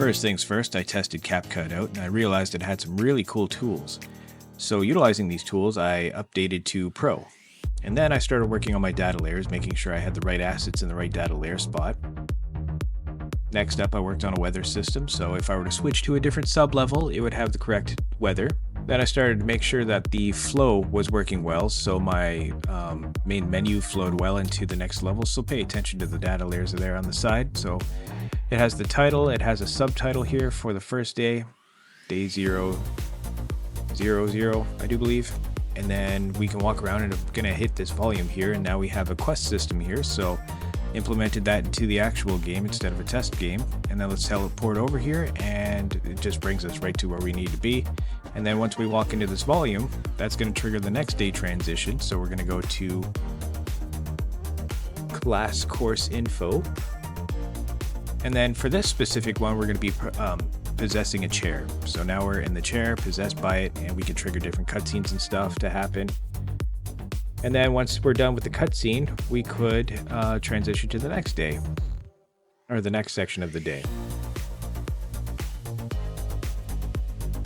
First things first, I tested CapCut out and I realized it had some really cool tools. So utilizing these tools, I updated to Pro. And then I started working on my data layers, making sure I had the right assets in the right data layer spot. Next up, I worked on a weather system, so if I were to switch to a different sub-level, it would have the correct weather. Then I started to make sure that the flow was working well, so my main menu flowed well into the next level, so pay attention to the data layers there on the side. So it has the title, it has a subtitle here for the first day, day 000, I do believe. And then we can walk around and I'm gonna hit this volume here, and now we have a quest system here, so implemented that into the actual game instead of a test game. And then let's teleport over here and it just brings us right to where we need to be. And then once we walk into this volume, that's going to trigger the next day transition. So we're going to go to class course info. And then for this specific one, we're going to be possessing a chair. So now we're in the chair, possessed by it, and we can trigger different cutscenes and stuff to happen. And then once we're done with the cutscene, we could transition to the next day, or the next section of the day.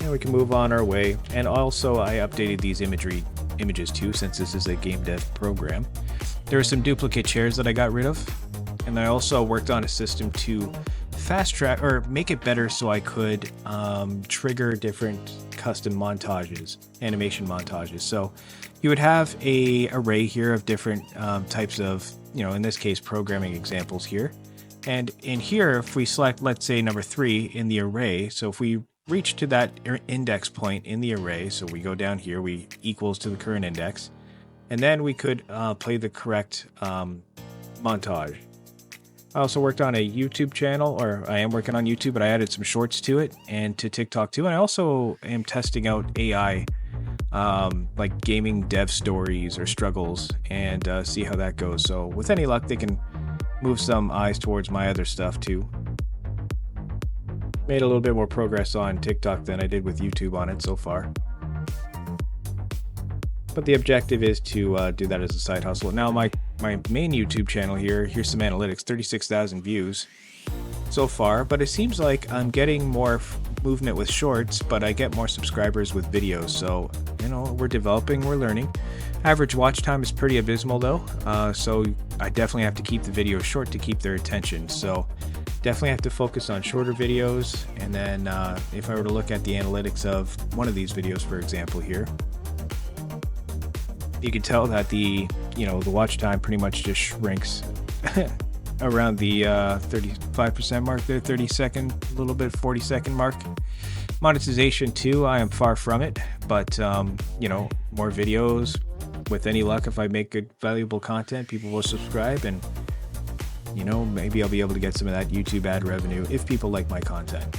And we can move on our way. And also I updated these images too, since this is a game dev program. There are some duplicate chairs that I got rid of. And I also worked on a system to fast track or make it better so I could trigger different custom montages, animation montages. So you would have a array here of different types of, in this case, programming examples here. And in here, if we select, let's say number 3 in the array, so if we reach to that index point in the array, so we go down here, we equals to the current index, and then we could play the correct montage. I also worked on a YouTube channel, or I am working on YouTube, but I added some shorts to it and to TikTok too. And I also am testing out AI, like gaming dev stories or struggles, and see how that goes. So with any luck, they can move some eyes towards my other stuff too. Made a little bit more progress on TikTok than I did with YouTube on it so far. But the objective is to do that as a side hustle. Now my main YouTube channel here's some analytics, 36,000 views so far, but it seems like I'm getting more movement with shorts, but I get more subscribers with videos. So, we're developing, we're learning. Average watch time is pretty abysmal though. So I definitely have to keep the videos short to keep their attention. So definitely have to focus on shorter videos. And then if I were to look at the analytics of one of these videos, for example here, you can tell that the watch time pretty much just shrinks around the 35% mark there, 30 second, a little bit 40-second mark. Monetization too, I am far from it, but more videos. With any luck, if I make good, valuable content, people will subscribe, and maybe I'll be able to get some of that YouTube ad revenue if people like my content.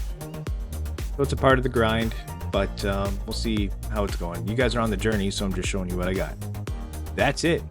So it's a part of the grind, but we'll see how it's going. You guys are on the journey, so I'm just showing you what I got. That's it.